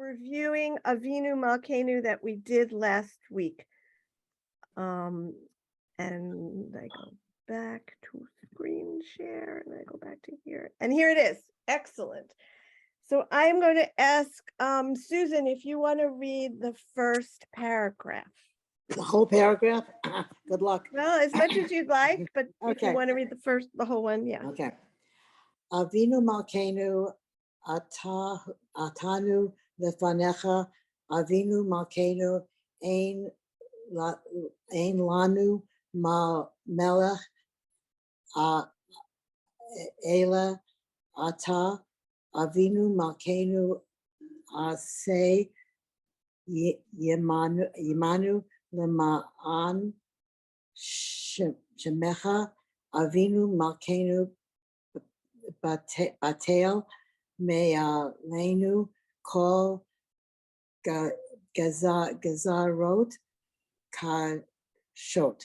reviewing Avinu Malkeinu that we did last week. And I go back to screen share and I go back to here. And here it is. Excellent. So I'm going to ask Susan if you want to read the first paragraph. The whole paragraph? Good luck. Well, as much as you'd like, but if you Okay. want to read the whole one, yeah. Okay. Avinu Malkeinu atanu lefanecha, Avinu Malkeinu ein lanu melech ela ata, Avinu Malkeinu aseh yemanu lema'an shemecha, Avinu Malkeinu batel me'aleinu kol gazarot kashot,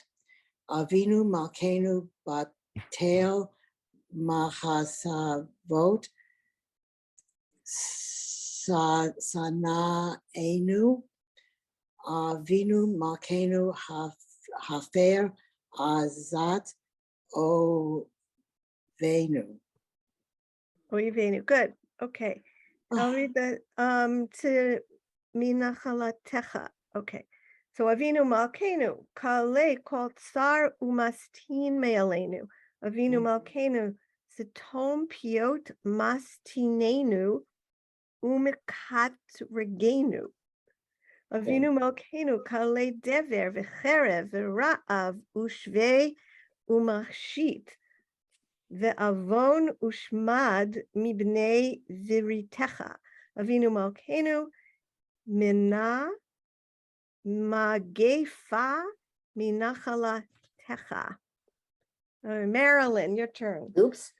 Avinu Malkeinu batel mahasavot sanaenu, Avinu Malkeinu hafer azat ovenu. Oivenu. Good. Okay. I'll read the to Minachalatecha. Okay. So Avinu Malkeinu kale kol tsar umastin me'aleinu. Avinu Malkeinu sitom piot mastinenu umikat regenu. Avinu Malkeinu kale dever v'cherev v'ra'av ushvei umachshit ve'avon ushmad mibnei ziritecha. Avinu Malkeinu mina magefa minachalatecha. Marilyn, your turn. Oops.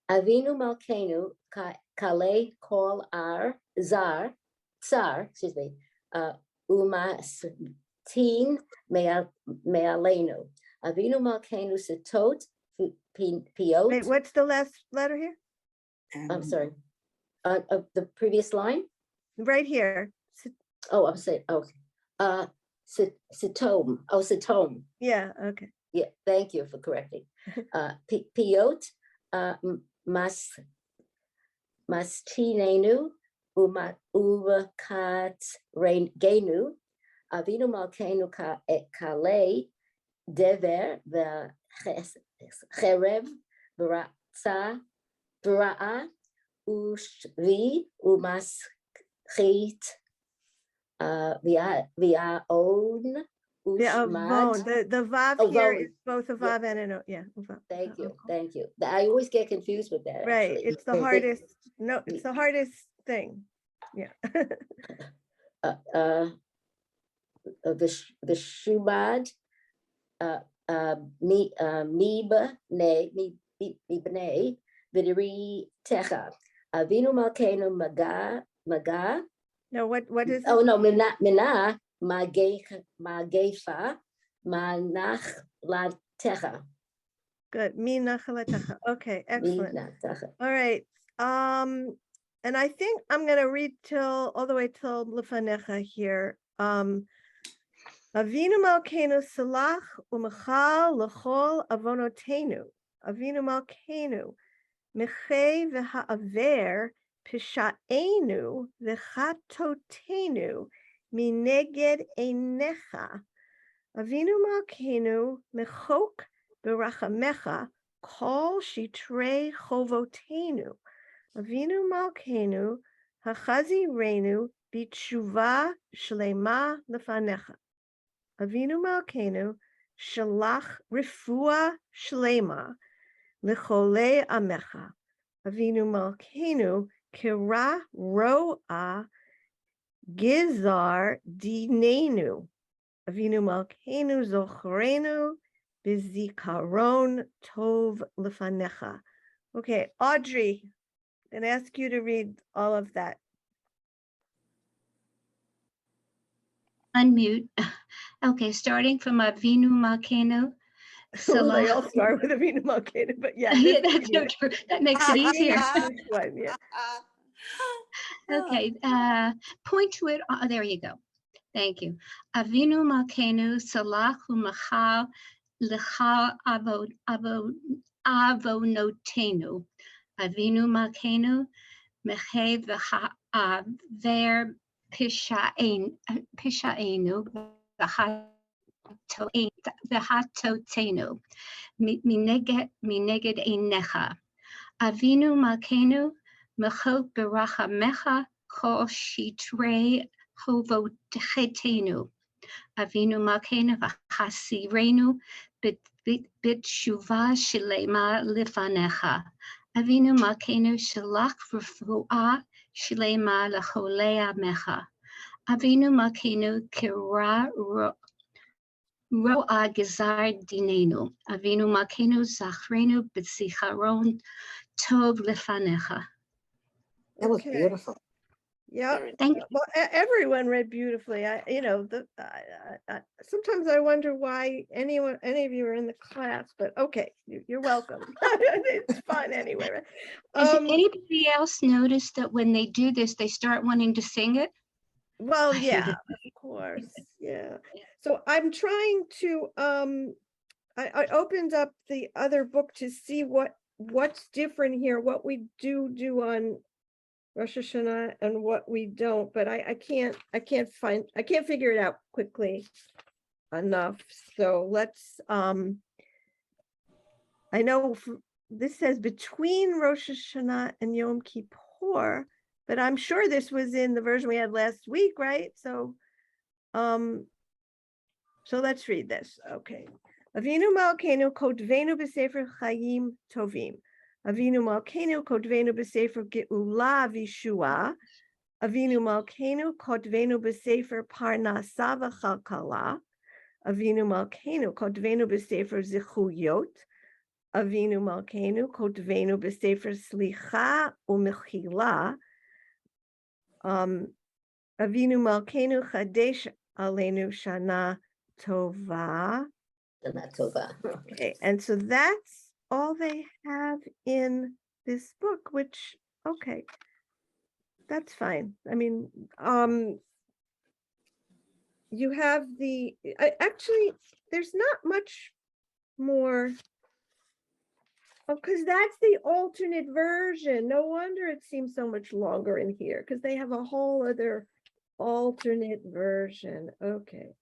Avinu Malkeinu kale kol tsar, excuse me, umastin me'aleinu. Avinu Malkeinu sitot piot. Wait, what's the last letter here? I'm sorry. The previous line? Right here. Oh, I'm saying, okay. Sitom. Oh, sitom. Yeah, okay. Yeah, thank you for correcting. Piot mastinenu umakat genu. Avinu Malkeinu kale dever v'cherev v'ra'a ushvi umaschit v'aon ushmad. The vav here is both a vav and an o. Yeah. Thank you. I always get confused with that. Right. Actually. It's the hardest. No, it's the hardest thing. Yeah. V'shumad mibnei v'diri techa. Avinu Malkeinu maga. No, what is it? Oh no, mina magefa manach latecha. Good. Minachalatecha. Okay, excellent. All right. And I think I'm gonna read all the way till Lefanecha here. Avinu Malkeinu salach umechal lechol avonotenu. Avinu Malkeinu mechei v'ha'aver pishaenu v'chatotenu mineged einecha. Avinu Malkeinu mechok b'rachamecha kol shitrei chovotenu. Avinu Malkeinu hachazirenu b'tshuva shlema lefanecha. Avinu Malkeinu shalach rifua shlema lecholei amecha. Avinu Malkeinu kira ro'a gizar dinenu. Avinu Malkeinu zochrenu bizikaron tov lefanecha. Okay, Audrey, I'm gonna ask you to read all of that. Unmute. Okay, starting from Avinu Malkeinu. Well, they all start with Avinu Malkeinu, but yeah. Yeah, that's so true. That makes it easier. One, yeah. Okay, point to it. Oh, there you go. Thank you. Avinu Malkeinu Salach Umachal Lechal Avonotenu. Avinu Malkeinu Mechev Ver Pishaenu V'Hatotenu Mineged Einecha. Avinu Malkeinu Mechot Berachamecha Kol Shitrei Hovotechetenu. Avinu Malkeinu V'Chasirenu B'Tshuva Shlema Lifanecha. Avinu Malkeinu Shalach Refuah Shlema L'Cholei Amecha. Avinu Malkeinu Kira Ro'a Gezar Dinenu. Avinu Malkeinu Zachrenu B'Zicharon Tov Lifanecha. That was Okay. beautiful. Yeah. Thank you. Well, everyone read beautifully. Sometimes I wonder why any of you are in the class, but okay, you're welcome. It's fun anyway. Right? Has anybody else noticed that when they do this, they start wanting to sing it? Well, I hate yeah, it. of course. Yeah. So I'm trying to, I opened up the other book to see what's different here, what we do on Rosh Hashanah and what we don't, but I can't figure it out quickly enough. So let's, I know this says between Rosh Hashanah and Yom Kippur, but I'm sure this was in the version we had last week, right? So let's read this. Okay. Avinu Malkeinu Kodvenu B'Sefer Chayim Tovim. Avinu Malkeinu Kodvenu B'Sefer Geula V'Shua. Avinu Malkeinu Kodvenu B'Sefer Parnasa V'Chalkala. Avinu Malkeinu Kodvenu B'Sefer Zichuyot. Avinu Malkeinu Kodvenu B'Sefer Slicha U'Mechila. Avinu Malkeinu Chadesh Aleinu Shana Tova. Shana Tova. Okay, and so that's all they have in this book, which, okay, that's fine. I mean, you have actually, there's not much more. Oh, because that's the alternate version. No wonder it seems so much longer in here, because they have a whole other alternate version. Okay.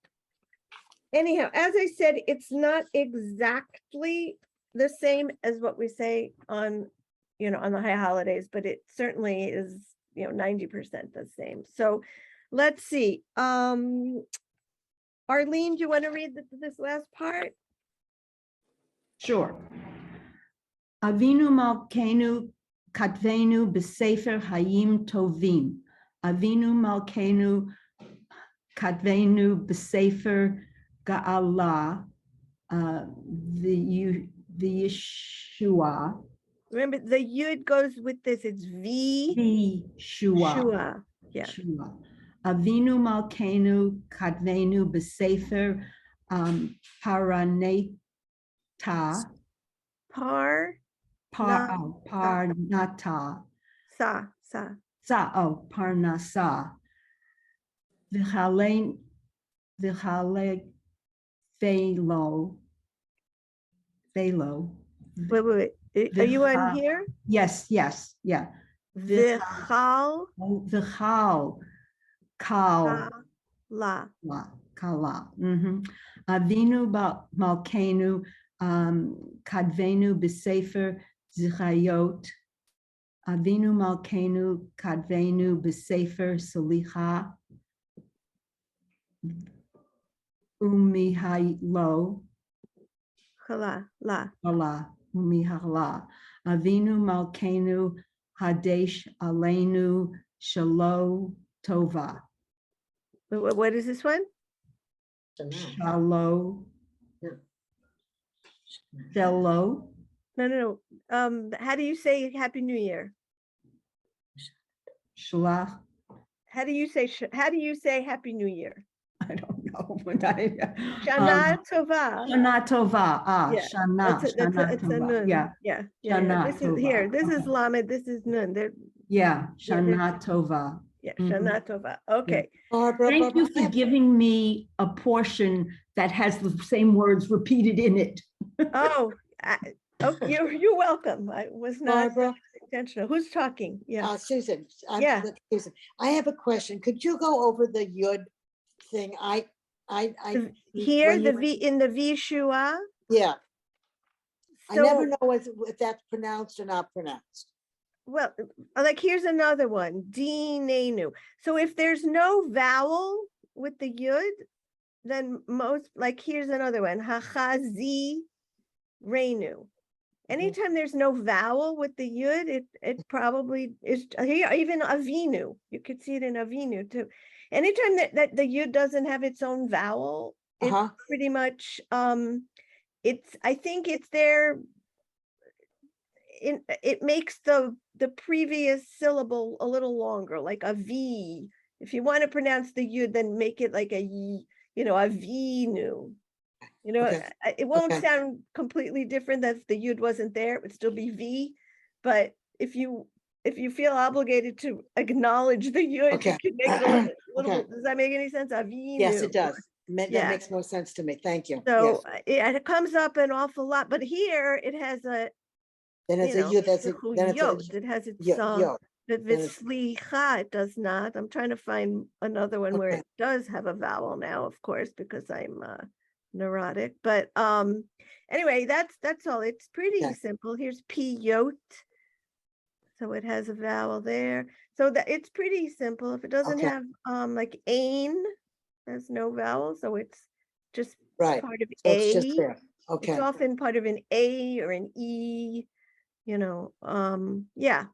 Anyhow, as I said, it's not exactly the same as what we say on, on the high holidays, but it certainly is, 90% the same. So let's see. Arlene, do you want to read this last part? Sure. Avinu Malkeinu Katvenu B'Sefer Hayim Tovim. Avinu Malkeinu Katvenu B'Sefer Ga'ala, the Yeshua. Remember, the Yud goes with this. It's V. Shua. Yeah. Shua. Avinu Malkeinu Katvenu B'Sefer Paraneta. Parnata. Parnasa. V'chale Phalo. Wait. Are you on here? Yes, yeah. V'chal. Kal. La. Kala. Avinu Malkeinu Kadvenu B'Sefer Zichayot. Avinu Malkeinu Kadvenu B'Sefer Salicha. Umihalo. La. Umihala. Avinu Malkeinu Hadesh Aleinu Shalo Tova. What is this one? Shana. Shalo. No. Shalo. No. How do you say Happy New Year? Shlach. How do you say Happy New Year? I don't know. Shana Tova. Shana Tova. Yeah, Shana. It's a Shana nun. Tova. Yeah. Yeah. Shana This is Tova. here. This is Okay. Lamed. This is Nun. Yeah, Yeah, there's- Shana Tova. Yeah, Mhm. Shana Tova. Okay. Barbara, Thank you Barbara, I for have- giving me a portion that has the same words repeated in it. Oh, you're welcome. I was not Barbara, intentional. Who's talking? Yeah. Susan. Yeah. Susan, I have a question. Could you go over the yud thing? Here, when you- in the Vishua. Yeah, I never So, know if that's pronounced or not pronounced. well, like here's another one, Dinenu. So if there's no vowel with the yud, then most, like here's another one, Hachazi Renu. Anytime there's no vowel with the yud, it probably is here, even Avinu. You could see it in Avinu too. Anytime that the yud doesn't have its own vowel, it's Uh-huh. pretty much I think it's there. It makes the previous syllable a little longer, like a V. If you want to pronounce the yud, then make it like a y, Avinu. Okay. It won't Okay. sound completely different that if the yud wasn't there, it would still be V. But if you feel obligated to acknowledge the yud, Okay. you can make it a little. Okay. Does that make any sense? Avinu. Yes, it does. That Yeah. makes more sense to me. Thank you. So Yes. it comes up an awful lot, but here it has a, Then it's you a know, yud. Then it's a yod. It has its yod. But then it's- V'slicha, it does not. I'm trying to find another one where Okay. it does have a vowel now, of course, because I'm neurotic. But anyway, that's all. It's pretty Okay. simple. Here's piyot. So it has a vowel there. So that it's pretty simple. If it doesn't Okay. have like ain, there's no vowel, so it's just Right. part of So it's just a. there. It's Okay. often part of an A or an E, yeah.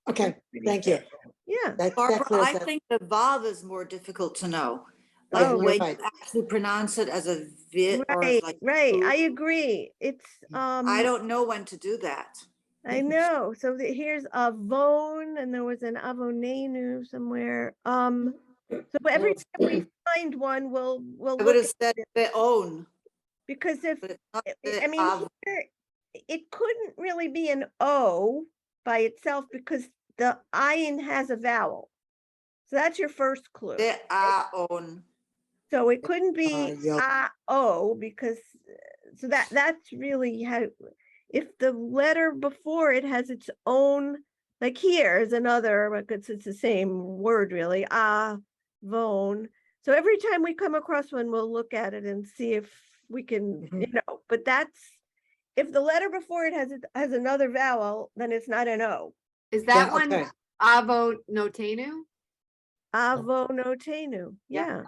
Okay. pretty Thank you. simple. Yeah. That Barbara, clears I that. think the Vav is more difficult to know. Yeah, Like Oh, the you're way right. you actually pronounce it as a vit or as Right, like. right. I ooh. agree. It's I don't know when to do that. I know. So here's Avon, and there was an Avonenu somewhere. So every time we find one, we'll I would look have at said it, their own, because if but it's not I the mean Av. here, it couldn't really be an O by itself because the ayin has a vowel. So that's your first clue. Their own. So it couldn't be Yod. O because so that's really how, if the letter before it has its own, like here is another, because it's the same word really, von. So every time we come across one, we'll look at it and see if we can, but that's, if the letter before it has another vowel, then it's not an O. Is that Yeah, one okay. Avo Notenu? Avonotenu, Yeah, yeah.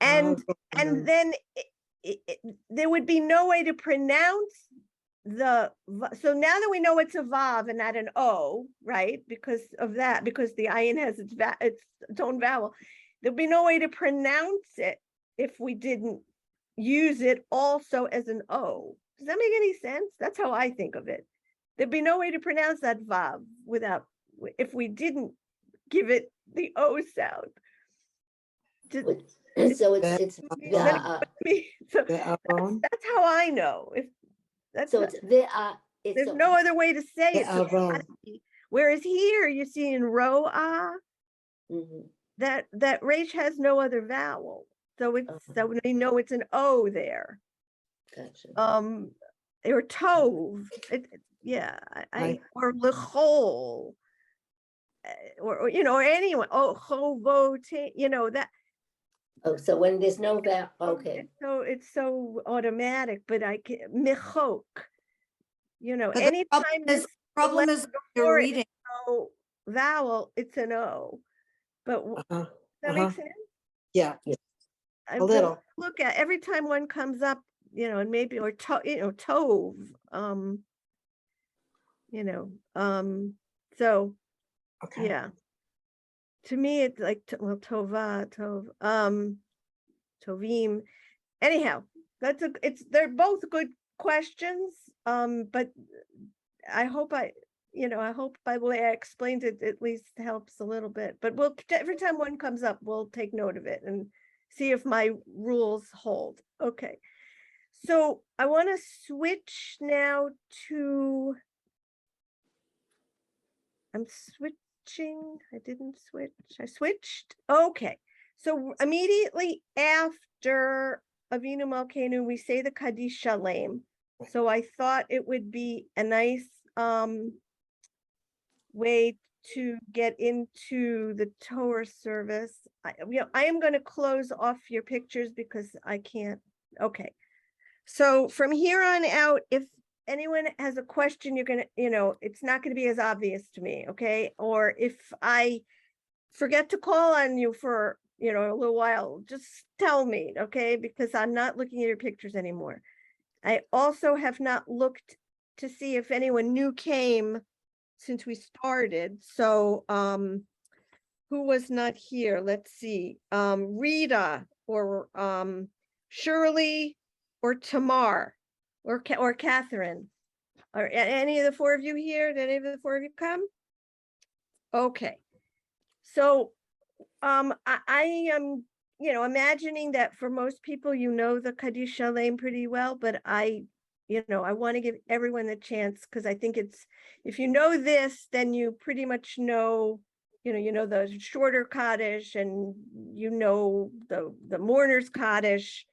And Avon. then there would be no way to pronounce so now that we know it's a vav and not an O, right? Because of that, because the ayin has its own vowel, there'd be no way to pronounce it if we didn't use it also as an O. Does that make any sense? That's how I think of it. There'd be no way to pronounce that vav if we didn't give it the O sound. So it's So The Avon. that's how I know. If that's so it's the there's no other way to say The it. So Avon. whereas here you see in roa Mhm. that resh has no other vowel, so it's so they know it's an O there. Gotcha. Or tov, yeah, Right. or lechol, or or anyone. Oh, chovot, that. Oh, so when there's no vowel, okay. It's so automatic, but I can michok. But the Anytime problem problem is when you're before it reading. no vowel, it's an O. But Uh-huh. that makes sense? Yeah, I a little. look at every time one comes up, and maybe or tov, so Okay. yeah. To me, it's like tova, tovim. Anyhow, they're both good questions. But I hope I hope by the way I explained it at least helps a little bit. But every time one comes up, we'll take note of it and see if my rules hold. Okay. So I want to switch now to switching. I didn't switch. I switched. Okay. So immediately after Avinu Malkeinu, we say the Kaddish Shalem. So I thought it would be a nice way to get into the Torah service. I am going to close off your pictures because I can't. Okay. So from here on out, if anyone has a question, you're going to, it's not going to be as obvious to me. Okay. Or if I forget to call on you for, a little while, just tell me. Okay. Because I'm not looking at your pictures anymore. I also have not looked to see if anyone new came since we started. So who was not here? Let's see. Rita or Shirley or Tamar or Catherine. Are any of the four of you here? Did any of the four of you come? Okay. So I am imagining that for most people, the Kaddish Shalem pretty well, but I want to give everyone the chance because I think if you know this, then you pretty much know, the shorter Kaddish and the mourner's Kaddish,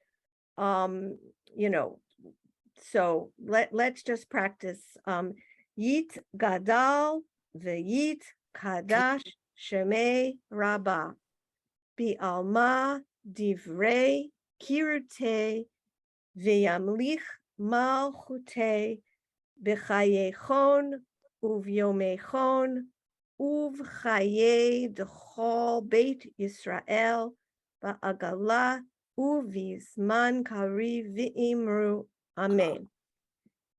so let's just practice. Yit Gadal ve'yit Kadash Shemei Rabbah Bi'alma Divrei Kirute Ve'yamlich Malchute B'chayechon Uvyomechon Uvchaye Dechol Beit Yisrael Ba'agala Uvizman Kariv V'imru Amen.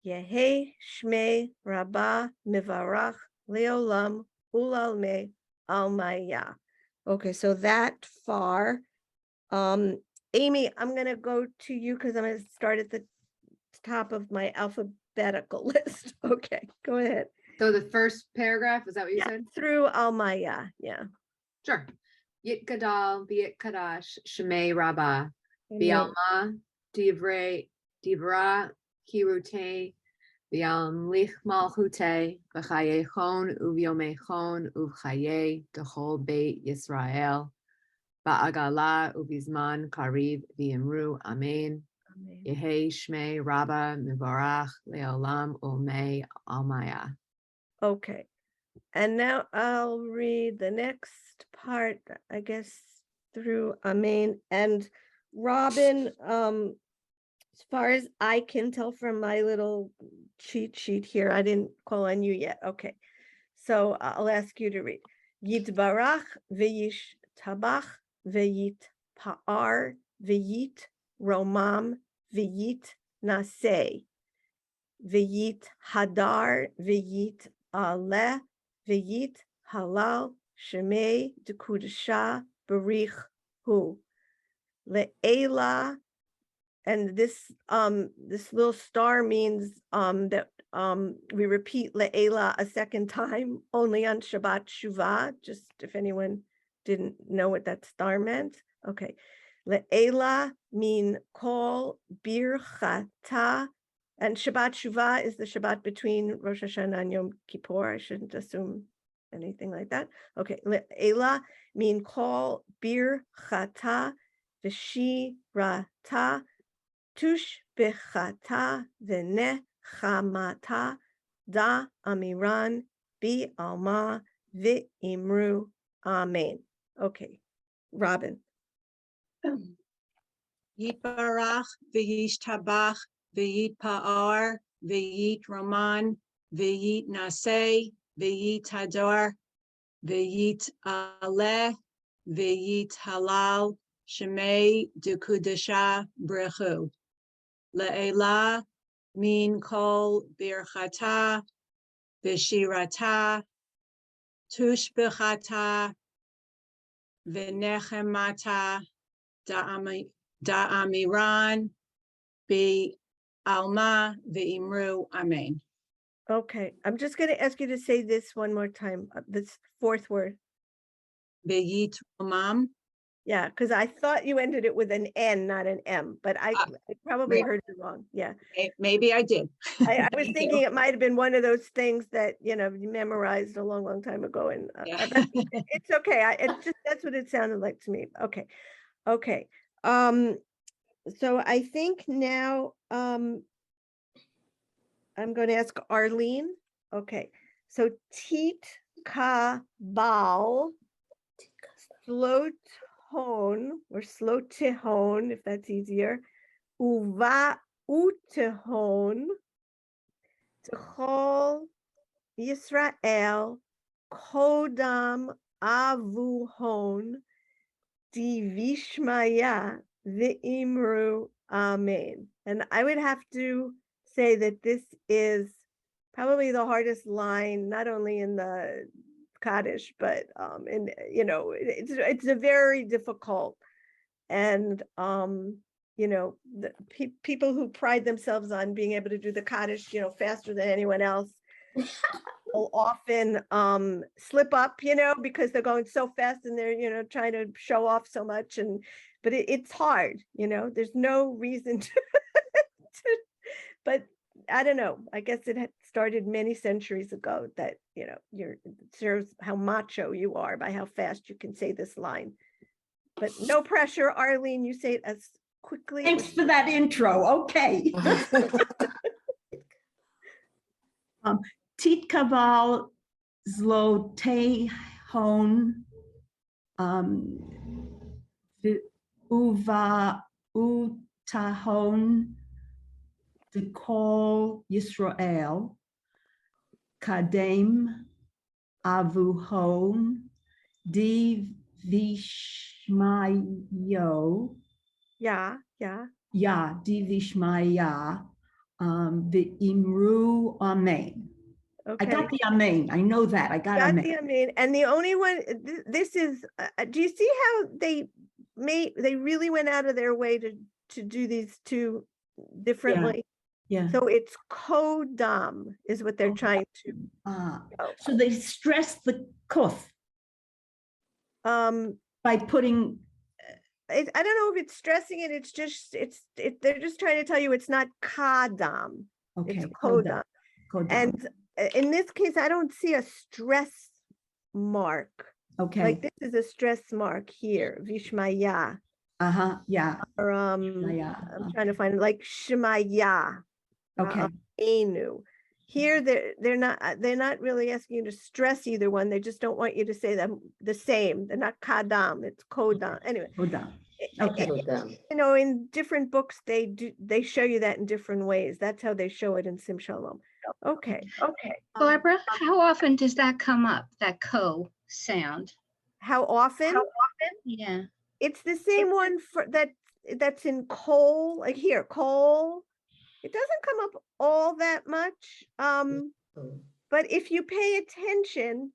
Yehi Shmei Rabbah Mivarach Leolam Ulalme Almaya. Okay, so that far. Amy, I'm going to go to you because I'm going to start at the top of my alphabetical list. Okay, go ahead. So the first paragraph, is that what you Yeah, said? through Almaya. Yeah. Sure. Yit Gadal, Bi'it Kadash, Shemei Rabbah, Amen. Bi'alma, Divra, Kirute, Bi'amlich Malchute, B'chayechon, Uvyomechon, Uvchaye, Dechol Beit Yisrael, Ba'agala, Uvizman, Kariv, V'imru, Amen. Amen. Yehi Shmei Rabbah Mivarach Leolam Ulmei Almaya. Okay. And now I'll read the next part, I guess, through Amen. And Robin, as far as I can tell from my little cheat sheet here, I didn't call on you yet. Okay. So I'll ask you to read. Yitbarach v'yish tabach v'yit pa'ar v'yit romam v'yit naseh v'yit hadar v'yit aleh v'yit halal shemei dekudesha barich hu le'ela. And this little star means that we repeat le'ela a second time only on Shabbat Shuvah, just if anyone didn't know what that star meant. Okay. Le'ela mean call birchata, and Shabbat Shuvah is the Shabbat between Rosh Hashanah and Yom Kippur. I shouldn't assume anything like that. Okay. Le'ela mean call birchata v'shirata Tush bechata v'nechamata da amiran bi alma v'imru amen. Okay, Robin. Yitbarach v'yish tabach v'yit pa'ar v'yit roman v'yit naseh v'yit hadar v'yit aleh v'yit halal shemei dekudesha brechu. Le'ela min kol birchata v'shirata tush b'chata v'nechemata da'amiran bi alma v'imru amen. Okay, I'm just going to ask you to say this one more time. This fourth word. V'yit romam Yeah, because I thought you ended it with an N, not an M, but I probably maybe. heard you wrong. Yeah. Maybe I did. I was Thank you. thinking it might have been one of those things that, you memorized a long, long time ago. And Yeah. but it's okay. It's just, that's what it sounded like to me. Okay. Okay. So I think now, I'm going to ask Arlene. Okay. So Tit Ka Bal, slow tone or slow tihon, if that's easier. Uva utihon, T'chol Yisrael, Kodam Avuhon, Divishmaya V'imru Amen. And I would have to say that this is probably the hardest line, not only in the Kaddish, but it's a very difficult, and the people who pride themselves on being able to do the Kaddish, faster than anyone else will often slip up, because they're going so fast and they're, trying to show off so much, but it's hard, there's no reason to, but I don't know. I guess it had started many centuries ago that, it shows how macho you are by how fast you can say this line. But no pressure, Arlene, you say it as quickly. Thanks for that intro. Okay. Tit kaval zlotehon uva utahon T'chol Yisrael kadem avuhon divishmayo Yeah. divishmaya the imru amen. Okay. I got the amen. I know that. I got Got amen. the amen. And the only one, this is, do you see how they really went out of their way to do these two differently? Yeah. So it's kodam is what they're trying to. So they stress the kuf by putting. I don't know if it's stressing it. It's just they're just trying to tell you it's not kadam. Okay. It's kodam. And in this case, I don't see a stress mark. Okay. Like this is a stress mark here, Vishmaya. Yeah. Or Shmaya. I'm trying to find like Shemaya. Okay. Enu. Here they're not really asking you to stress either one. They just don't want you to say them the same. They're not kadam, it's kodam. Anyway. Kodam. Okay. In different books they show you that in different ways. That's how they show it in Sim Shalom. Okay. Barbara, how often does that come up, that ko sound? How often? Yeah. It's the same one for that's in coal, like here, coal. It doesn't come up all that much. But if you pay attention,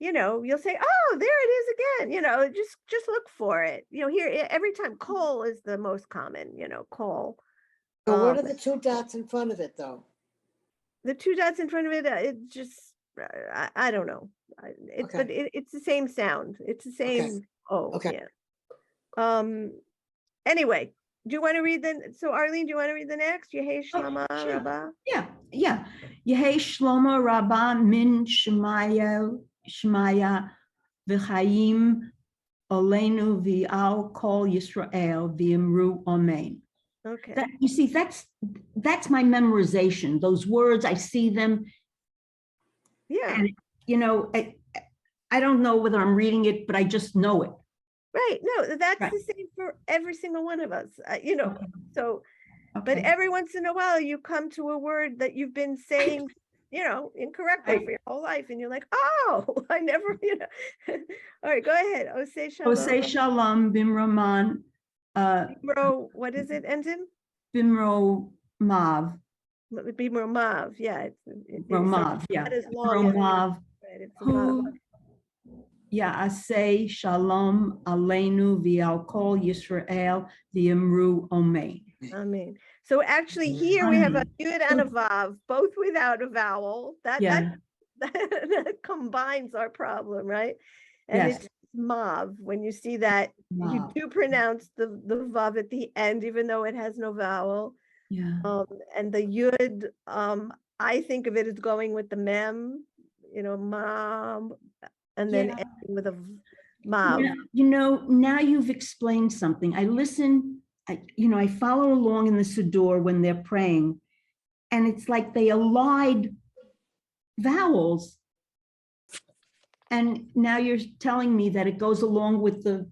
you'll say, oh, there it is again. Just look for it. Here every time coal is the most common, coal. So what are the two dots in front of it, though? The two dots in front of it, it just, I don't know. But it's the same sound. It's the same. Oh, Okay. yeah. Anyway, do you want to read so Arlene, do you want to read the next? Yehei Shlama Sure. Rabbah. Yeah. Yehei Shlomo Rabbah min Shemaya v'chaim Olenu v'al kol Yisrael v'imru amen. Okay. You see, that's my memorization. Those words, I see them. Yeah. And I don't know whether I'm reading it, but I just know it. Right. No, that's Right. the same for every single one of us. Okay. So, but Okay. every once in a while you come to a word that you've been saying, incorrectly Right. for your whole life, and you're like, oh, I never, All right, go ahead. Osei Shalom. Osei Shalom Bimroman. Bimro, what is it, Ensign? Bimro Mav. Bimro Mav. Yeah. Romav. Yeah. Not as long as Romav. right, it's Who Mav. Ya'aseh Shalom Aleinu v'al kol Yisrael v'imru Amen. Amen. So actually here we have a yud and a vav, both without a vowel. That combines our problem, right? And Yes. it's mav. When you see that, you Mav. do pronounce the vav at the end, even though it has no vowel. Yeah. And the yud, I think of it as going with the mem, mom, and then Yeah. ending with a mav. Now you've explained something. I listen, I follow along in the Siddur when they're praying, and it's like they allied vowels. And now you're telling me that it goes along with the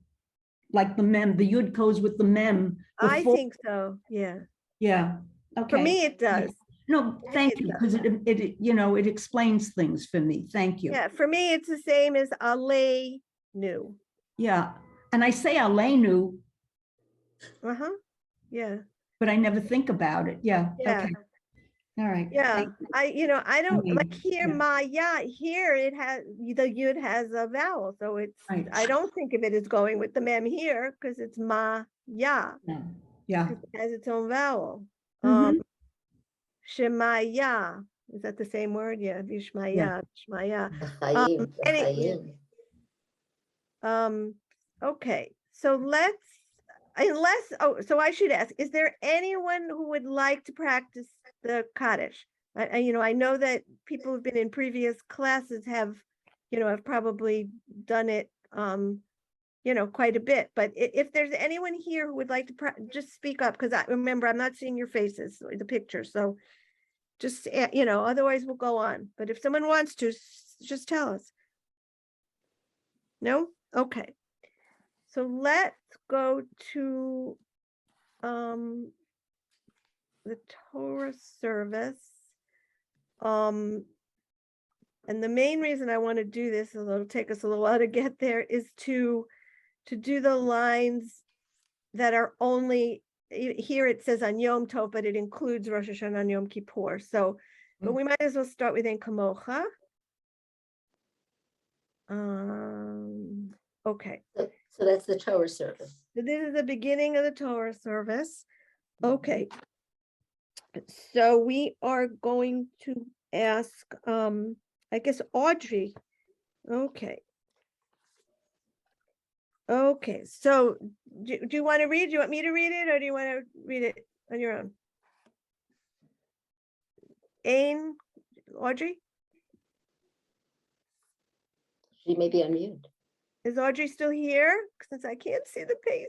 mem, the yud goes with the mem. I before- think so, yeah. Yeah, okay. For me, it does. No, thank you, because it explains things for me. Thank you. Yeah, for me, it's the same as aleinu. Yeah, and I say aleinu, Uh-huh, yeah, but I never think about it. Yeah, yeah. okay. All right. Yeah, thank you. I don't mean, like here, yeah. Maya, here it has, the yud has a vowel, so it's, Right. I don't think of it as going with the mem here, because it's Maya, Yeah, yeah. it has its own vowel. Mhm. Shemaya, is that the same word? Yeah, Vishmaya, Shmaya. B'chaim, any- b'chaim. Okay, so so I should ask, is there anyone who would like to practice the Kaddish? I know that people who've been in previous classes have probably done it, quite a bit, but if there's anyone here who would like to just speak up, because I remember I'm not seeing your faces, or the picture, so just, otherwise we'll go on. But if someone wants to, just tell us. No? Okay. So let's go to the Torah Service. And the main reason I want to do this, although it'll take us a little while to get there, is to do the lines that are only, here it says on Yom Tov, but it includes Rosh Hashanah and Yom Kippur. So, but we might as well start with En Kamocha. Okay. So that's the Torah service. So this is the beginning of the Torah service. Okay. So we are going to ask, I guess, Audrey. Okay. Okay, so do you want to read? Do you want me to read it, or do you want to read it on your own? Audrey? She may be on mute. Is Audrey still here? Since I can't see the page.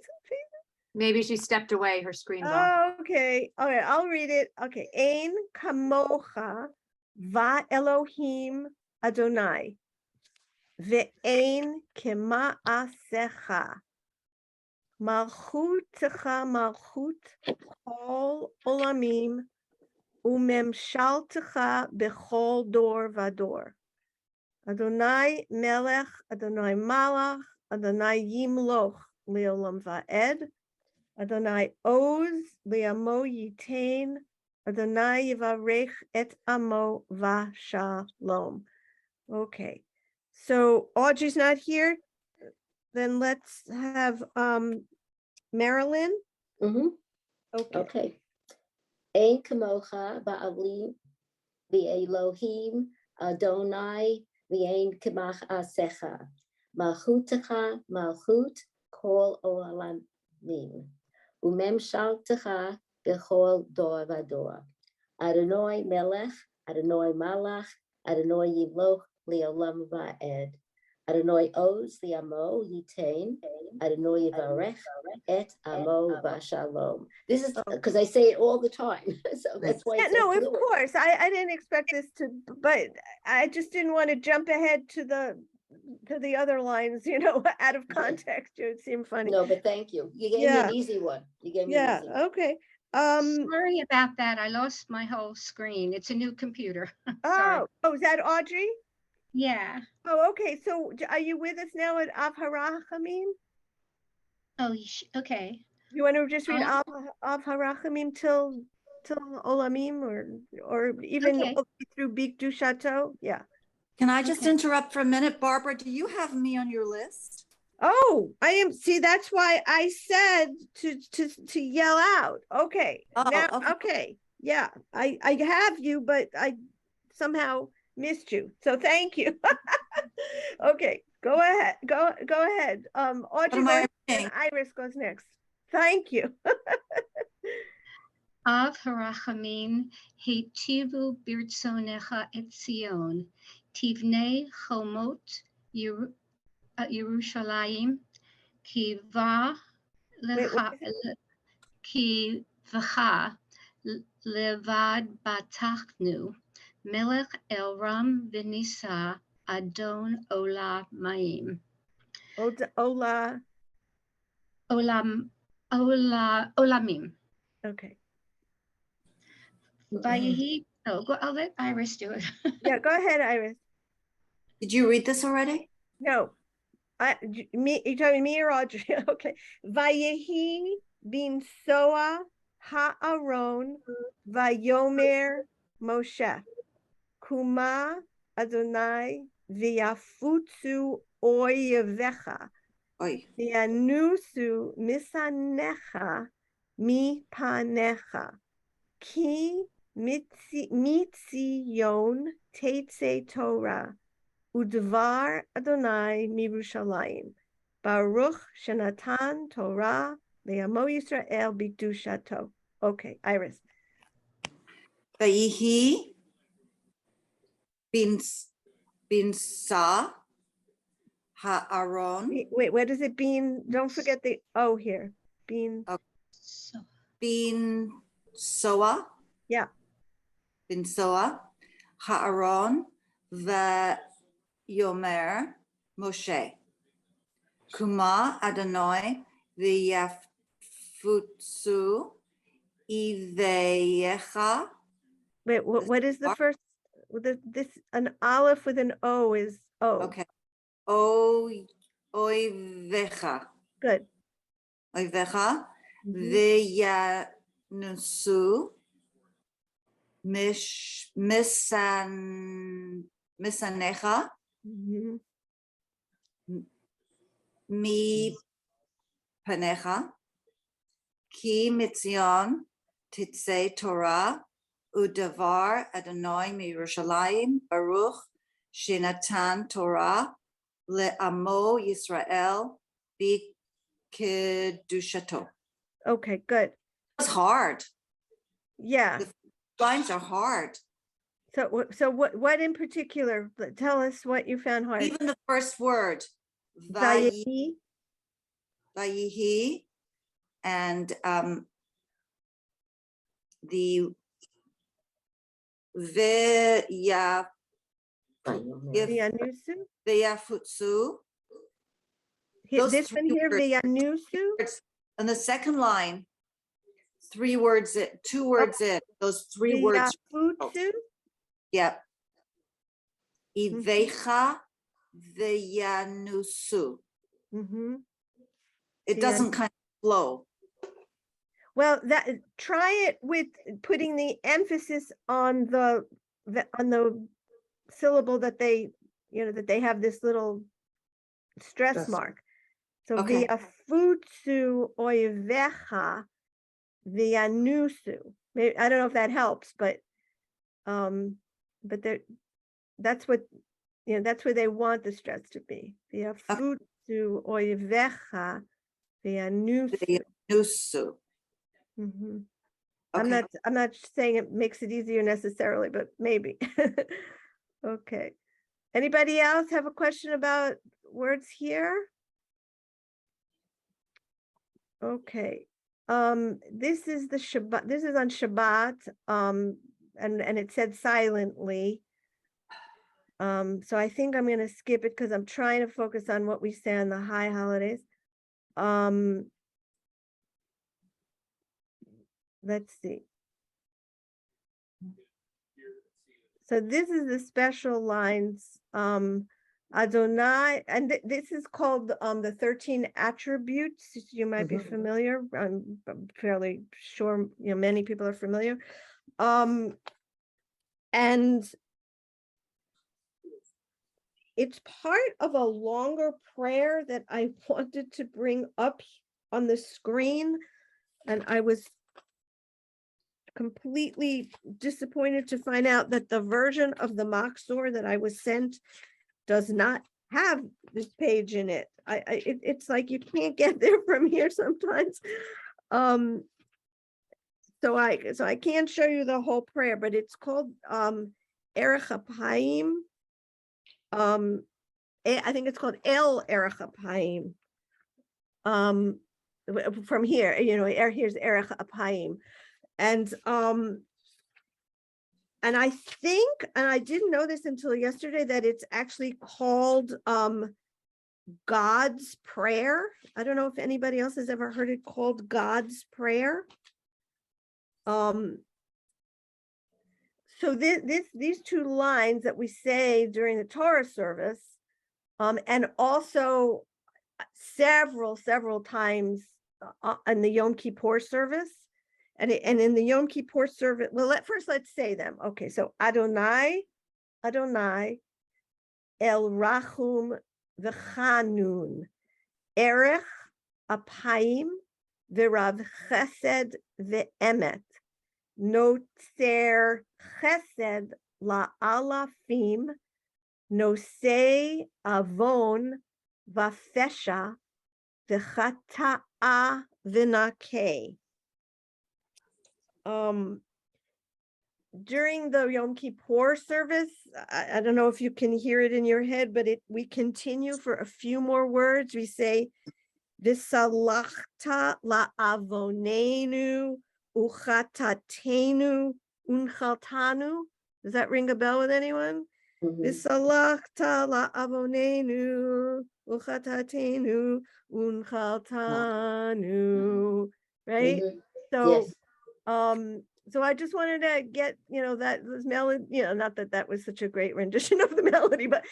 Maybe she stepped away, her screen's off. Oh, okay. All right, I'll read it. Okay. Ein kamocha va Elohim Adonai ve'ein kema'asecha malchutecha malchut kol olamim umemshaltecha bechol dor vador. Adonai melech, Adonai malach, Adonai yimloch leolam va'ed. Adonai oz liamo yitain, Adonai yivarech et amo v'shalom. Okay, so Audrey's not here. Then let's have Marilyn. Mhm. Okay. Okay. Ein kamocha ba'alim v'Elohim Adonai v'ein kamach asecha malchutecha malchut kol olamim umemshaltecha bechol dor vador. Adonai melech, Adonai malach, Adonai yimloch leolam va'ed. Adonai oz liamo yitain, Adonai yivarech et amo v'shalom. This is because I say it all the time, so that's why. Yeah, it's so no, of fluid. course. I didn't expect this to, but I just didn't want to jump ahead to the other lines, out of context. It seemed funny. No, but thank you. You gave me Yeah. an easy one. You gave me Yeah, an easy one. okay. Sorry about that. I lost my whole screen. It's a new computer. Sorry. Oh, is that Audrey? Yeah. Oh, okay. So are you with us now at Av Harachamim? Oh, okay. You want to just read Um, Av Harachamim till Olamim, or even Okay. all the way through Bik Dushato? Yeah. Can I just Okay. interrupt for a minute? Barbara, do you have me on your list? Oh, I am. See, that's why I said to yell out. Okay. Oh, Now, okay. okay. Yeah, I have you, but I somehow missed you. So thank you. Okay. Go ahead, go ahead. Audrey am I goes, and reading? Iris goes next. Thank you. Av harachamim heitivu birtzonecha et Zion, tivnei chomot Yerushalayim, ki va Wait, what lecha is it? ki v'cha levad batachnu, melech elram v'nisa adon olamim. Ola, Olamim. okay. Vayehi, I'll let Iris do it. Yeah, go ahead, Iris. Did you read this already? No, you talking me or Audrey? Okay. Vayehi bin Soa ha'aron vayomer Moshe kuma Adonai v'yafutzu oyevecha Oy. v'yanusu misanecha mi panecha ki mitzion tetze Torah Udvar Adonai Mirushalayim. Baruch Shenatan Torah Le'amo Yisrael B'Kedushato. Okay, Iris. Vayihi bin Sa Ha'aron Wait, where does it bean? Don't forget the O here. Bean. So, bin Soa. Yeah. Bin Soa Ha'aron Yomer Moshe Kuma Adonai v'yafutzu Iveyecha. Wait, what is the first? This an aleph with an O is O. Okay. Oivecha. Good. Oivecha Mhm. v'yanusu misanecha Mhm. mi panecha ki mitzion titzei Torah udavar Adonai miYerushalayim Baruch shenatan Torah le'amo Yisrael b'kedushato. Okay, good. It's hard. Yeah. The lines are hard. So what in particular? Tell us what you found hard. Even the first word, Vayehi. vayihi, and the V'yanusu. v'yafutzu. Those This one three here, words. v'yanusu. On the second line, 3 words, 2 words in, those 3 words. V'yafutzu. Yep. Ivecha v'yanusu. Mm-hmm. It doesn't kind of flow. Well, try it with putting the emphasis on the syllable that they have this little stress Stress. mark. So Okay. v'yafutzu oyevecha v'yanusu. Maybe I don't know if that helps, but that's what that's where they want the stress to be. V'yafutzu oyevecha v'yanusu. V'yanusu. Mhm. Okay. I'm not saying it makes it easier necessarily, but maybe. Okay. Anybody else have a question about words here? Okay. This is the Shabbat. This is on Shabbat. And it said silently. So I think I'm going to skip it because I'm trying to focus on what we say on the high holidays. Let's see. So this is the special lines, Adonai, and this is called the 13 attributes. You might be familiar. I'm fairly sure many people are familiar. And it's part of a longer prayer that I wanted to bring up on the screen, and I was completely disappointed to find out that the version of the Machzor that I was sent does not have this page in it. It's like you can't get there from here sometimes. So I can't show you the whole prayer, but it's called Erech Apayim. I think it's called El Erech Apayim. From here, here's Erech Apayim. And I think, and I didn't know this until yesterday, that it's actually called God's Prayer. I don't know if anybody else has ever heard it called God's Prayer. So these two lines that we say during the Torah service, and also several times in the Yom Kippur service, and in the Yom Kippur service, well, let's say them. Okay, so Adonai, El Rachum v'Chanun, Erech Apayim v'Rav Chesed v'Emet, Notzer Chesed la'alafim, Nosei Avon v'Fesha v'Chata'a v'Nakeh. During the Yom Kippur service, I don't know if you can hear it in your head, but we continue for a few more words. We say, V'salachta la'avonenu uchatatenu unchaltanu. Does that ring a bell with anyone? V'salachta la'avonenu uchatatenu unchaltanu. Right? So, Yes. so I just wanted to get, that was melody, not that that was such a great rendition of the melody, but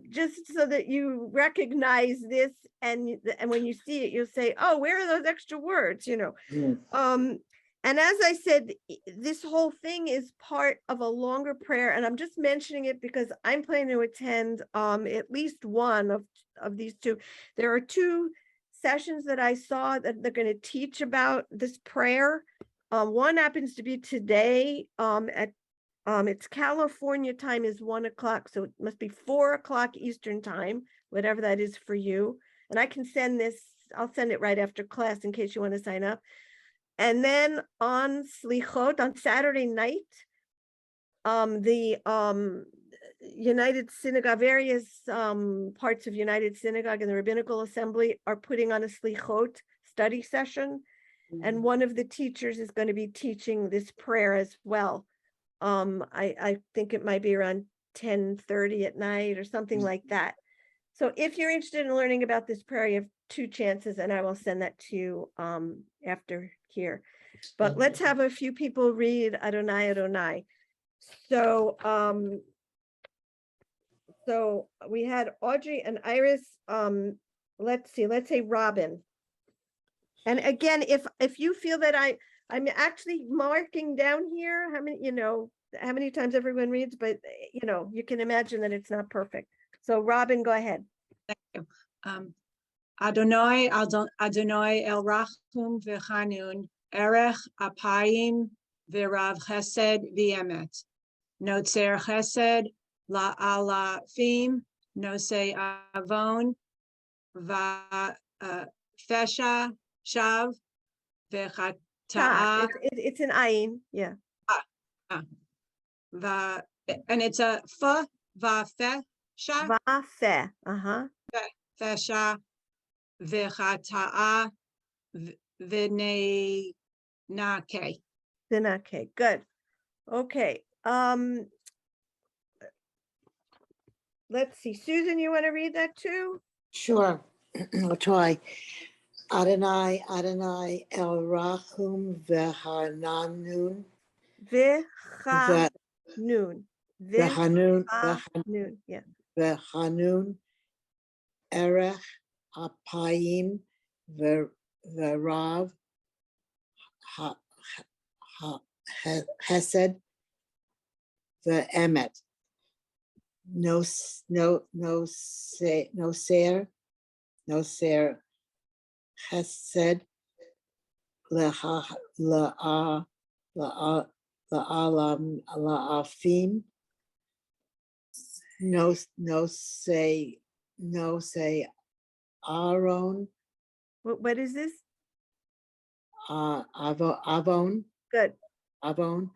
just so that you recognize this, and when you see it, you'll say, oh, where are those extra words, Mm. And as I said, this whole thing is part of a longer prayer, and I'm just mentioning it because I'm planning to attend at least one of these two. There are two sessions that I saw that they're going to teach about this prayer. One happens to be today at it's California time is 1 o'clock, so it must be 4 o'clock Eastern time, whatever that is for you. And I can send this, I'll send it right after class in case you want to sign up. And then on Slichot, on Saturday night, the United Synagogue, various parts of United Synagogue and the Rabbinical Assembly are putting on a Slichot study session. And one of the teachers is going to be teaching this prayer as well. I think it might be around 10:30 at night or something like that. So if you're interested in learning about this prayer, you have two chances, and I will send that to you after here. But let's have a few people read Adonai Adonai. So so we had Audrey and Iris. Let's say Robin. And again, if you feel that I'm actually marking down here how many times everyone reads, but you can imagine that it's not perfect. So Robin, go ahead. Thank you. Adonai El Rachum v'Chanun, Erech Apayim v'Rav Chesed v'Emet, Notzer Chesed la'alafim, Nosei Avon v'Fesha Shav v'Chata'a. It's an ayin, yeah. And it's a fa va'fesha. Va'feh, Fesha v'chata'a v'neinake. Okay, good. Okay. Let's see. Susan, you want to read that too? Sure, I'll try. Adonai El Rachum v'Hananun. V'chanun. V'Hanun, Yeah. V'Hanun, Erech Apayim v'Rav Chesed v'Emet, Noser Chesed la'afim, Nosei no, say Aaron, What is this? Avon, Good. Avon,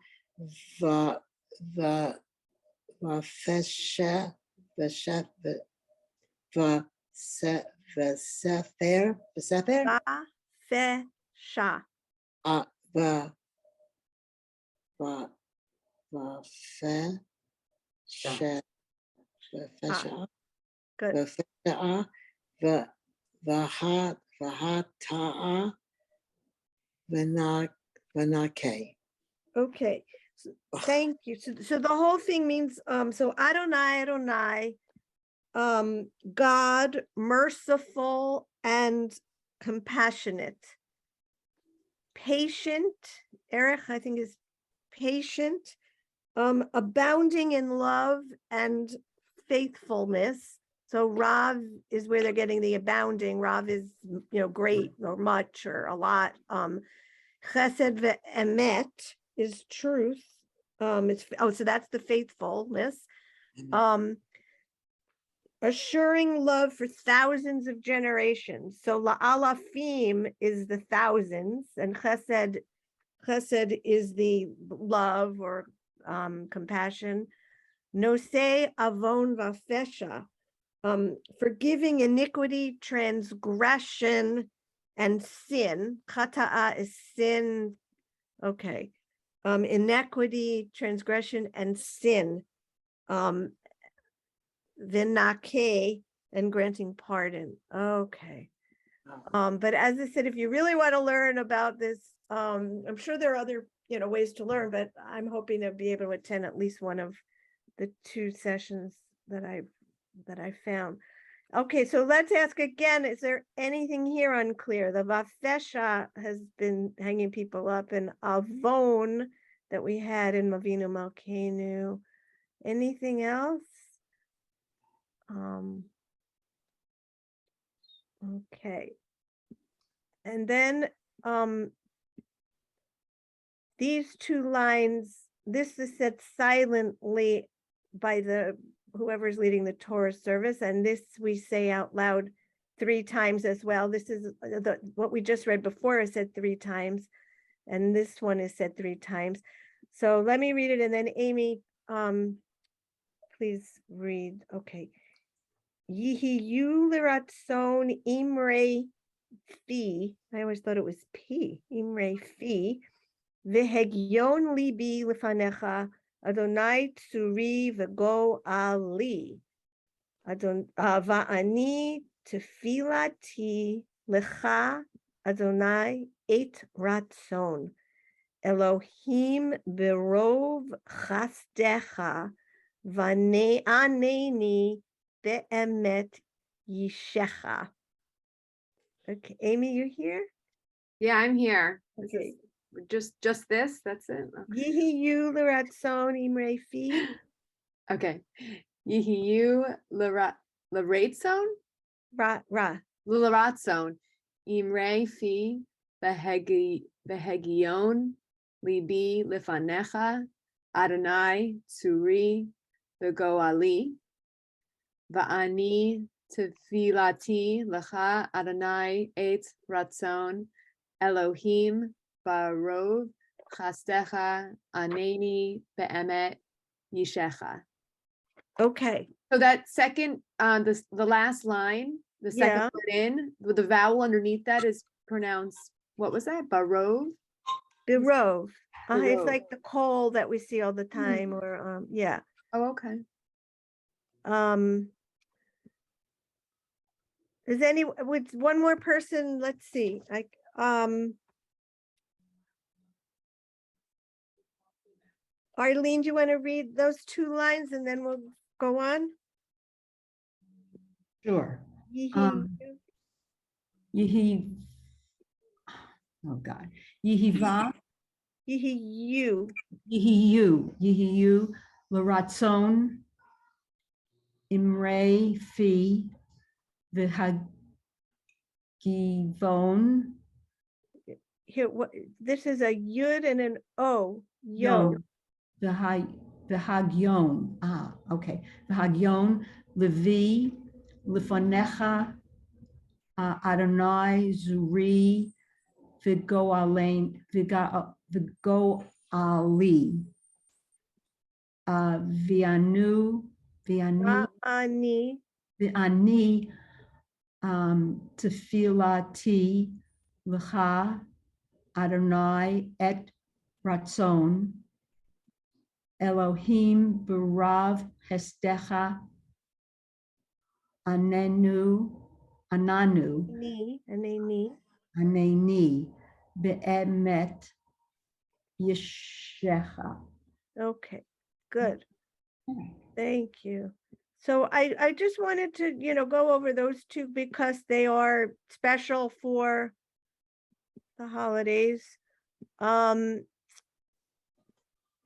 the Fesha, the chef, the Sefer, Vafesha. the Fesha, the Fesha, Good. the Fesha, the Hata'a, Venake. Okay. Thank you. So the whole thing means, so Adonai, God, merciful and compassionate. Patient, Erech, I think is patient, abounding in love and faithfulness. So Rav is where they're getting the abounding. Rav is, great or much or a lot. Chesed ve'emet is truth. So that's the faithfulness. Assuring love for thousands of generations. So la'alafim is the thousands, and chesed is the love or compassion. Nosei avon vafesha, forgiving iniquity, transgression, and sin. Chata'a is sin. Okay. Inequity, transgression, and sin. Vinake, and granting pardon. Okay. But as I said, if you really want to learn about this, I'm sure there are other, ways to learn, but I'm hoping to be able to attend at least one of the 2 sessions that I found. Okay, so let's ask again, is there anything here unclear? The Vafesha has been hanging people up, and Avon that we had in Mavinu Malkeinu. Anything else? Okay. And then these 2 lines, this is said silently by whoever's leading the Torah service, and this we say out loud 3 times as well. This is what we just read before is said 3 times, and this one is said 3 times. So let me read it, and then Amy, please read. Okay. Yihiyu liratzon imre fi. I always thought it was P. Imre fi. V'hegyon libi lefanecha. Adonai tsuri v'go ali. Va'ani tefilati lecha Adonai et ratzon. Elohim berov chasdecha v'aneni be'emet yishecha. Okay, Amy, you here? Yeah, I'm here. Okay. Just this, that's it. Okay. Yihiyu l'ratzon imre fi. Okay. Yihiyu l'ratzon? Ra. L'ratzon. Imre fi v'hegion libi lefanecha Adonai tsuri v'goali va'ani tefilati lecha Adonai et ratzon Elohim barov chastecha aneni be'emet yishecha. Okay. So that second, the last line, the second Yeah. word in, with the vowel underneath that is pronounced, what was that? Barov? Birov. It's Birov. like the coal that we see all the time, or yeah. Oh, okay. Is with one more person? Let's see. Arlene, do you want to read those 2 lines and then we'll go on? Sure. Yihiyu. Yehi, oh God, Yehiva, Yihiyu. Yehiyu, Laratzon, Imre, Fi, Vihagivon, Here, this is a yud and an o. Yo. Vihagyon, okay, Vihagyon, Levi, Lifonecha Adonai Zuri Vigoali Vianu Ani, Viani Tefilati L'cha Adonai et Ratzon Elohim Barav Hestecha Ananu ni, Anani. Aneni Be'emet Yeshecha. Okay, good. Thank you. So I just wanted to, go over those two because they are special for the holidays. And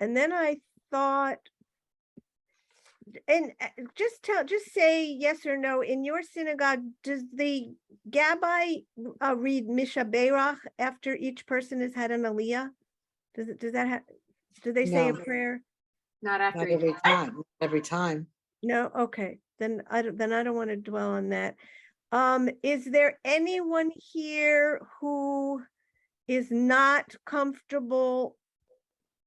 then I thought, and just say yes or no. In your synagogue, does the Gabbai read Misha Beirach after each person has had an aliyah? Does that have? Do they say a No. prayer? Not after. Not each every one. time, every time. No, okay, then I don't want to dwell on that. Is there anyone here who is not comfortable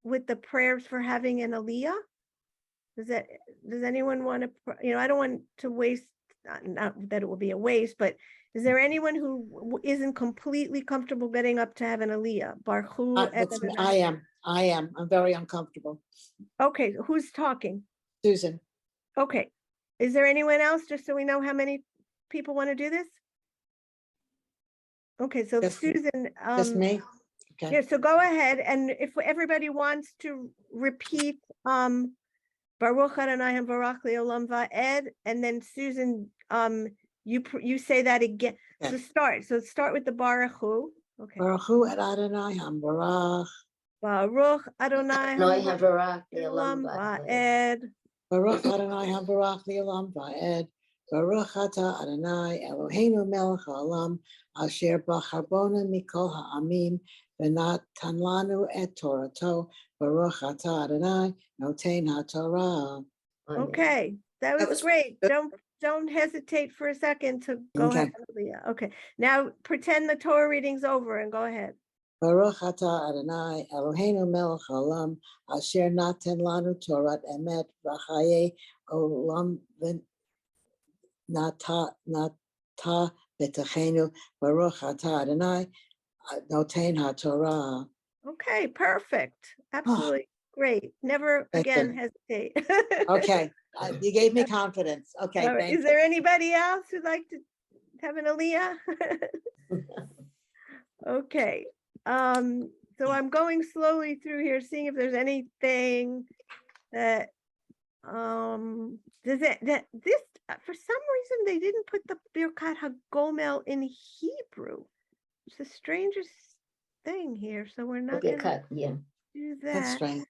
with the prayers for having an aliyah? Does anyone want to, I don't want to waste, not that it will be a waste, but is there anyone who isn't completely comfortable getting up to have an aliyah? Baruch I am. I'm very uncomfortable. Okay, who's talking? Susan, Okay, is there anyone else, just so we know how many people want to do this? Okay, so Just- Susan, just me? Okay. yeah, so go ahead, and if everybody wants to repeat, Baruch Adonai Baruch Leolam Va'ed, and then Susan, you say that again. So Okay. start with the Baruch Hu. Okay. Baruch Hu et Adonai Hambarach. Baruch Adonai Noi havarach Leolam le'olam va'ed. Va'ed. Baruch Adonai Hambarach Leolam Va'ed. Baruch Ata Adonai Eloheinu melech haolam asher b'charbona mikol ha'amim v'natan lanu et Torato. Baruch Ata Adonai noten ha'Torah. Amen. Okay, that was was great. good. Don't hesitate for a second to go ahead. Okay. Okay, now pretend the Torah reading's over and go ahead. Baruch Ata Adonai Eloheinu melech haolam asher naten lanu Torat emet v'chaye olam nata betachenu. Baruch Ata Adonai noten ha'Torah. Okay, perfect. Absolutely great. Never Thank again you. hesitate. Okay, you gave me confidence. Okay, All right, thank is there anybody else who'd like to have an aliyah? Okay, so I'm going slowly through here, seeing if there's anything that, does it, that this, for some reason, they didn't put the Birkat HaGomel in Hebrew. It's the strangest thing here, so we're not Okay, gonna cut, yeah. do That's that. strange.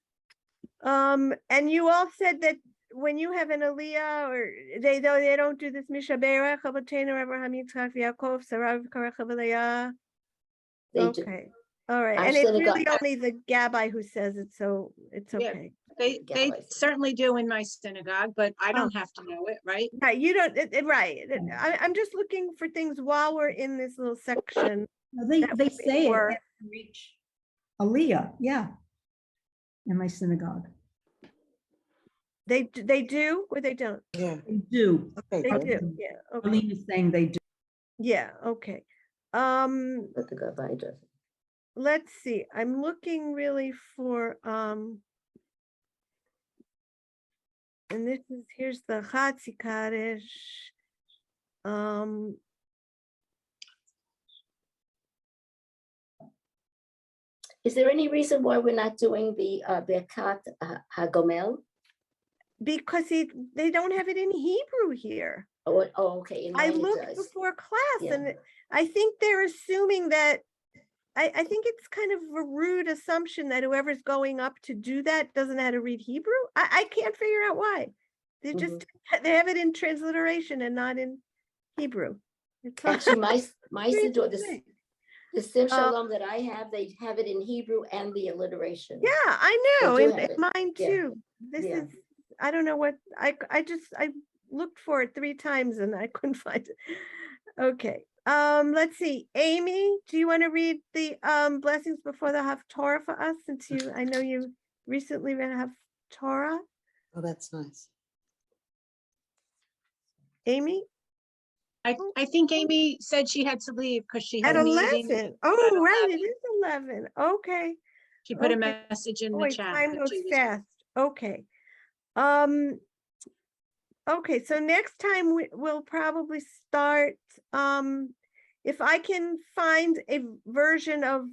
And you all said that when you have an aliyah, or they don't do this Misha Beirach, Avotenu, Abraham, Yitzchak, Yaakov, Sarah, Karach, Avaleah. They do. Okay, all right, Our and it's synagogue- really only the Gabbai who says it, so it's Yeah. okay. They Gallows. certainly do in my synagogue, but I don't have to know it, right? Right, you don't, right, I'm just looking for things while we're in this little section. They That would say it work. after each aliyah, yeah, in my synagogue. They do, or they don't? Yeah. They do. Okay. They good. do, yeah, okay, Arlene is saying they do. yeah, okay. But the Gabbai doesn't. Let's see, I'm looking really for, and this is, here's the Chatzi Kaddish. Is there any reason why we're not doing the Birkat HaGomel? Because they don't have it in Hebrew here. Oh, okay. In I mine it looked does. before class Yeah. and I think they're assuming that, I think it's kind of a rude assumption that whoever's going up to do that doesn't know how to read Hebrew. I can't figure out why. They just, they have it in transliteration and not in Hebrew. It's Actually, my crazy Siddur, thing. the Sim Shalom that I have, they have it in Hebrew and the alliteration. Yeah, I know, do and have it. mine Yeah. too. This Yeah. is, I don't know what, I looked for it 3 times and I couldn't find it. Okay, let's see. Amy, do you want to read the blessings before the Haftorah for us, since I know you recently read Haftorah? Oh, that's nice. Amy? I think Amy said she had to leave because she had At a meeting. 11. Oh, right, it is 11. Okay. She put a Okay. message in Oh, the wait, chat. time that goes she was- fast. Okay. Okay, so next time we'll probably start, if I can find a version of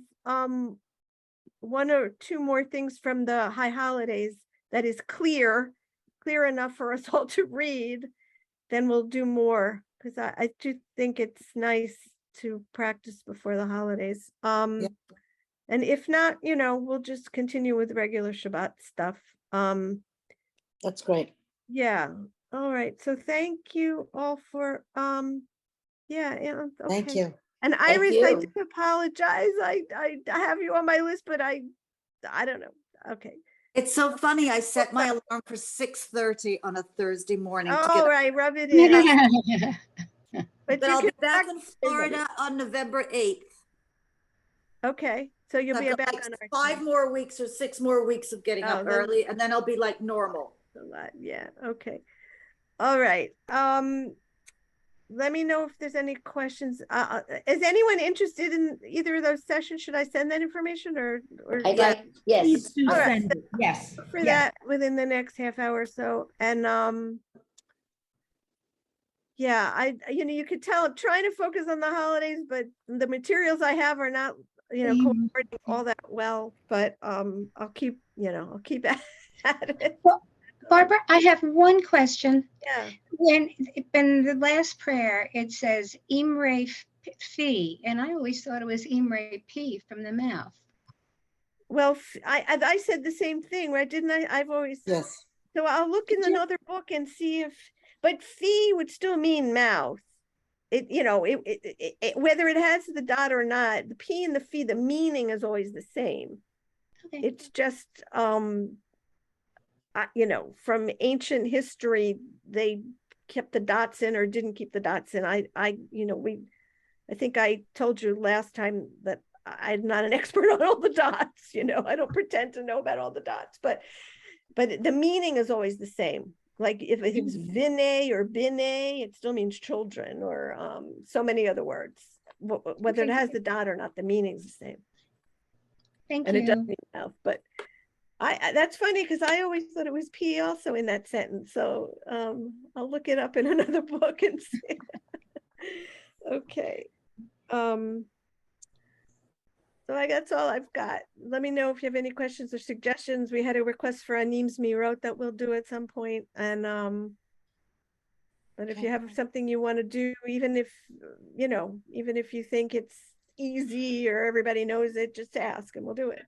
1 or 2 more things from the high holidays that is clear enough for us all to read, then we'll do more, because I do think it's nice to practice before the holidays. And if not, we'll just continue with regular Shabbat stuff. That's great. Yeah. All right. So thank you all for yeah, Thank okay. you. And Iris, I you. do apologize. I have you on my list, but I don't know. Okay. It's so funny. I set my alarm for 6:30 on a Thursday morning to get All up. right, rub it in. But But you I'll can be back in practice. Florida on November 8th. Okay. So you'll I've be got back like on our 5 team. more weeks or 6 more weeks of getting Oh, up then- early, and then I'll be like normal. A lot. Yeah. Okay. All right. Let me know if there's any questions. Is anyone interested in either of those sessions? Should I send that information or I'd Yeah. like, yes. Please do All right. send it. Yes. for yes. that within the next half hour or so? And yeah, you could tell I'm trying to focus on the holidays, but the materials I have are not, cooperating all that well, but I'll keep at it. Barbara, I have one question. Yeah. When in the last prayer, it says Imre Fi, and I always thought it was Imre P from the mouth. Well, I said the same thing, right? Didn't I? I've always. Yes. So I'll look in Did you? another book and see but fee would still mean mouth. It, whether it has the dot or not, the P and the fee, the meaning is always the same. Okay. It's just, from ancient history, they kept the dots in or didn't keep the dots in. I think I told you last time that I'm not an expert on all the dots, I don't pretend to know about all the dots, but the meaning is always the same. Like if it's vinay or bine, it still means children, or so many other words. Whether it Okay. has the dot or not, the meaning's the same. Thank And it does you. mean mouth, but that's funny because I always thought it was P also in that sentence. So I'll look it up in another book and see. Okay. So that's all I've got. Let me know if you have any questions or suggestions. We had a request for a Neems Mirot that we'll do at some point. And but if you have something you want to do, even if you think it's easy or everybody knows it, just ask and we'll do it.